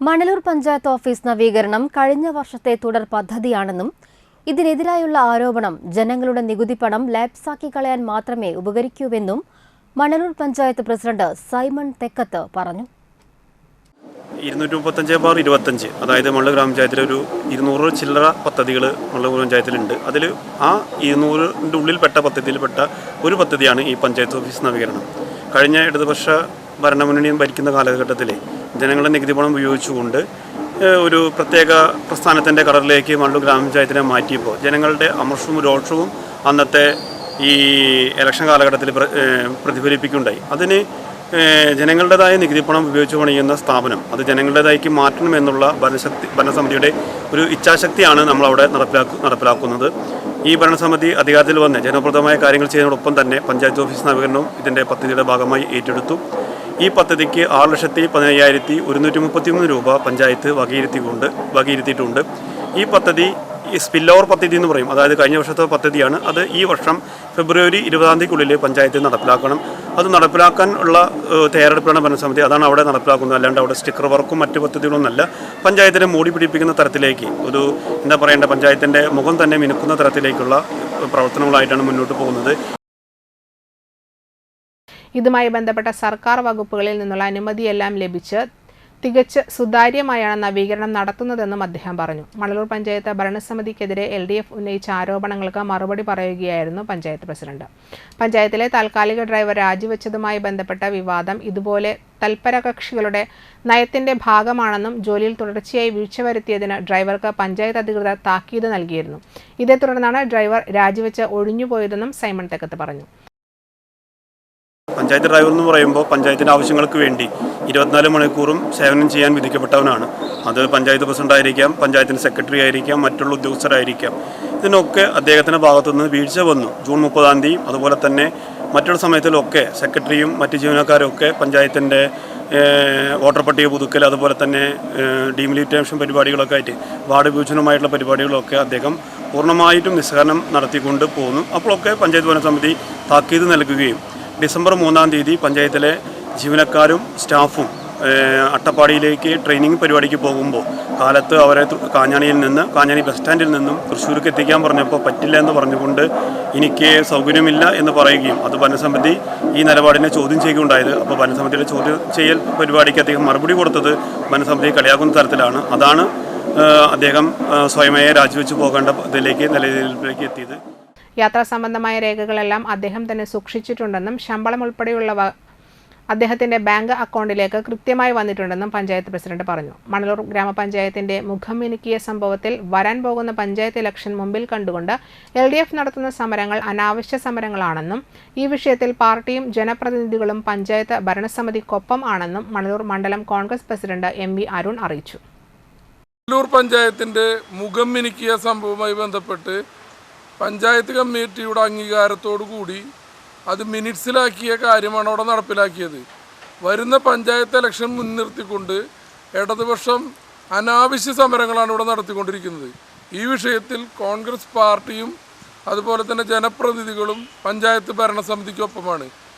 Manalur panchayat office നവീകരണം കഴിഞ്ഞ വർഷത്തെ തുടർ പദ്ധതിയാണെന്നും ഇതിനെതിരായുള്ള ആരോപണം ജനങ്ങളുടെ നികുതി പണം ലാപ്സാക്കി കളയാൻ മാത്രമേ ഉപകരിക്കൂവെന്നും മണലൂർ പഞ്ചായത്ത് പ്രസിഡന്റ് സൈമൺ തെക്കത്ത് പറഞ്ഞു. 235/25 അതായത് മണലൂർ ഗ്രാമപഞ്ചായത്തിലെ ഒരു 200 ചില്ലറ പദ്ധതികൾ മണലൂർ പഞ്ചായത്തിലുണ്ട്. അതിൽ ആ 200ൻ്റെ ഉള്ളിൽപ്പെട്ട പദ്ധതിയിൽപ്പെട്ട ഒരു പദ്ധതിയാണ് ഈ പഞ്ചായത്ത് ഓഫീസ് നവീകരണം. കഴിഞ്ഞ ഇടതുപക്ഷ ഭരണമുന്നണിയും ഭരിക്കുന്ന കാലഘട്ടത്തിൽ ജനങ്ങളുടെ നികുതി പണം ഉപയോഗിച്ചുകൊണ്ട് ഒരു പ്രത്യേക പ്രസ്ഥാനത്തിൻ്റെ കടറിലേക്ക് മണലൂർ ഗ്രാമപഞ്ചായത്തിനെ മാറ്റിയപ്പോൾ ജനങ്ങളുടെ അമർഷവും രോഷവും അന്നത്തെ ഈ ഇലക്ഷൻ കാലഘട്ടത്തിൽ പ്രതിഫലിപ്പിക്കുകയുണ്ടായി. അതിന് ജനങ്ങളുടേതായ നികുതി പണം ഉപയോഗിച്ച് പണിയുന്ന സ്ഥാപനം അത് ജനങ്ങളുടേതാക്കി മാറ്റണമെന്നുള്ള ഭരണസമിതിയുടെ ഒരു ഇച്ഛാശക്തിയാണ് നമ്മളവിടെ നടപ്പിലാക്കുന്നത്. ഈ ഭരണസമിതി അധികാരത്തിൽ വന്ന് ജനപ്രദമായ കാര്യങ്ങൾ ചെയ്യുന്നതോടൊപ്പം തന്നെ പഞ്ചായത്ത് ഓഫീസ് നവീകരണവും ഇതിൻ്റെ പദ്ധതിയുടെ ഭാഗമായി ഏറ്റെടുത്തു. ഈ പദ്ധതിക്ക് 6,15,133 രൂപ പഞ്ചായത്ത് വകയിരുത്തിയിട്ടുണ്ട്. ഈ പദ്ധതി സ്പിൽ ഓവർ പദ്ധതി എന്ന് പറയും. അതായത് കഴിഞ്ഞ വർഷത്തെ പദ്ധതിയാണ്. അത് ഈ വർഷം ഫെബ്രുവരി 20-ാം പഞ്ചായത്ത് നടപ്പിലാക്കണം. അത് നടപ്പിലാക്കാൻ ഉള്ള തയ്യാറെടുപ്പാണ് ഭരണസമിതി. അതാണ് അവിടെ നടപ്പിലാക്കുന്നത്. അല്ലാണ്ട് അവിടെ സ്റ്റിക്കർ വർക്കും മറ്റു പദ്ധതികളൊന്നുമല്ല. പഞ്ചായത്തിനെ മൂടി പിടിപ്പിക്കുന്ന തരത്തിലേക്ക് ഒരു പഞ്ചായത്തിൻ്റെ മുഖം തന്നെ മിനുക്കുന്ന തരത്തിലേക്കുള്ള പ്രവർത്തനങ്ങളായിട്ടാണ് മുന്നോട്ട് പോകുന്നത്. ഇതുമായി ബന്ധപ്പെട്ട സർക്കാർ വകുപ്പുകളിൽ നിന്നുള്ള അനുമതിയെല്ലാം ലഭിച്ച് തികച്ച് സുതാര്യമായാണ് നവീകരണം നടത്തുന്നതെന്നും അദ്ദേഹം പറഞ്ഞു. മണലൂർ പഞ്ചായത്ത് ഭരണസമിതിക്കെതിരെ LDF ഉന്നയിച്ച ആരോപണങ്ങൾക്ക് മറുപടി പറയുകയായിരുന്നു പഞ്ചായത്ത് പ്രസിഡന്റ്. പഞ്ചായത്തിലെ താൽക്കാലിക ഡ്രൈവർ രാജിവെച്ചതുമായി ബന്ധപ്പെട്ട വിവാദം ഇതുപോലെ തൽപരകക്ഷികളുടെ നയത്തിന്റെ ഭാഗമാണെന്നും ജോലിയിൽ തുടർച്ചയായി വീഴ്ച വരുത്തിയതിന് ഡ്രൈവർക്ക് പഞ്ചായത്ത് അധികൃതർ താക്കീത് നൽകിയിരുന്നു. ഇതേ തുടർന്നാണ് ഡ്രൈവർ രാജിവെച്ച് ഒഴിഞ്ഞുപോയതെന്നും സൈമൺ തെക്കത്ത് പറഞ്ഞു. പഞ്ചായത്ത് ഡ്രൈവർ എന്ന് പറയുമ്പോൾ പഞ്ചായത്തിൻ്റെ ആവശ്യങ്ങൾക്ക് വേണ്ടി 24 മണിക്കൂറും സേവനം ചെയ്യാൻ വിധിക്കപ്പെട്ടവനാണ്. അത് പഞ്ചായത്ത് പ്രസിഡന്റ് ആയിരിക്കാം, പഞ്ചായത്തിന് സെക്രട്ടറി ആയിരിക്കാം, മറ്റുള്ള ഉദ്യോഗസ്ഥരായിരിക്കാം. ഇതിനൊക്കെ അദ്ദേഹത്തിൻ്റെ ഭാഗത്തുനിന്ന് വീഴ്ച വന്നു. ജൂൺ 30-ാം തീയതി അതുപോലെ തന്നെ മറ്റുള്ള സമയത്തിലൊക്കെ സെക്രട്ടറിയും മറ്റ് ജീവനക്കാരും ഒക്കെ പഞ്ചായത്തിൻ്റെ വോട്ടർ പട്ടിക പുതുക്കൽ അതുപോലെ തന്നെ ഡീമിലിറ്റേഷൻ പരിപാടികളൊക്കെ ആയിട്ട് വാർഡ് വിഭജനമായിട്ടുള്ള പരിപാടികളൊക്കെ അദ്ദേഹം പൂർണ്ണമായിട്ടും നിസ്സഹകരണം നടത്തിക്കൊണ്ട് പോകുന്നു. അപ്പോഴൊക്കെ പഞ്ചായത്ത് ഭരണസമിതി താക്കീത് നൽകുകയും ഡിസംബർ 3-ാം തീയതി പഞ്ചായത്തിലെ ജീവനക്കാരും സ്റ്റാഫും അട്ടപ്പാടിയിലേക്ക് ട്രെയിനിങ് പരിപാടിക്ക് പോകുമ്പോൾ കാലത്ത് അവരെ കാഞ്ഞാണി ബസ് സ്റ്റാൻഡിൽ നിന്നും തൃശ്ശൂർക്ക് എത്തിക്കാൻ പറഞ്ഞപ്പോൾ പറ്റില്ല എന്ന് പറഞ്ഞുകൊണ്ട് എനിക്ക് സൗകര്യമില്ല എന്ന് പറയുകയും അത് ഭരണസമിതി ഈ നിലപാടിനെ ചോദ്യം ചെയ്യുകയുണ്ടായത്. അപ്പോൾ ഭരണസമിതിയുടെ ചോദ്യം ചെയ്യൽ പരിപാടിക്ക് അദ്ദേഹം മറുപടി കൊടുത്തത് ഭരണസമിതിയെ കളിയാക്കുന്ന തരത്തിലാണ്. അതാണ് അദ്ദേഹം സ്വയമേ രാജിവെച്ച് പോകേണ്ട നിലയിലേക്ക് എത്തിയത്. യാത്രാ സംബന്ധമായ രേഖകളെല്ലാം അദ്ദേഹം തന്നെ സൂക്ഷിച്ചിട്ടുണ്ടെന്നും ശമ്പളം ഉൾപ്പെടെയുള്ളവ അദ്ദേഹത്തിന്റെ ബാങ്ക് അക്കൗണ്ടിലേക്ക് കൃത്യമായി വന്നിട്ടുണ്ടെന്നും പഞ്ചായത്ത് പ്രസിഡന്റ് പറഞ്ഞു. മണലൂർ ഗ്രാമപഞ്ചായത്തിന്റെ മുഖം മിനുക്കിയ സംഭവത്തിൽ വരാൻ പോകുന്ന പഞ്ചായത്ത് ഇലക്ഷൻ മുമ്പിൽ കണ്ടുകൊണ്ട് LDF നടത്തുന്ന സമരങ്ങൾ അനാവശ്യ സമരങ്ങളാണെന്നും ഈ വിഷയത്തിൽ പാർട്ടിയും ജനപ്രതിനിധികളും പഞ്ചായത്ത് ഭരണസമിതിക്കൊപ്പം ആണെന്നും മണലൂർ മണ്ഡലം കോൺഗ്രസ് പ്രസിഡന്റ് MV അരുൺ അറിയിച്ചു. മണലൂർ പഞ്ചായത്തിന്റെ മുഖം മിനുക്കിയ സംഭവവുമായി ബന്ധപ്പെട്ട് പഞ്ചായത്ത് കമ്മിറ്റിയുടെ അംഗീകാരത്തോടു കൂടി അത് മിനിറ്റ്സിലാക്കിയ കാര്യമാണ് അവിടെ നടപ്പിലാക്കിയത്. വരുന്ന പഞ്ചായത്ത് ഇലക്ഷൻ മുൻനിർത്തിക്കൊണ്ട് ഇടതുപക്ഷം അനാവശ്യ സമരങ്ങളാണ് ഇവിടെ നടത്തിക്കൊണ്ടിരിക്കുന്നത്. ഈ വിഷയത്തിൽ കോൺഗ്രസ് പാർട്ടിയും അതുപോലെ തന്നെ ജനപ്രതിനിധികളും പഞ്ചായത്ത് ഭരണസമിതിക്കൊപ്പമാണ്.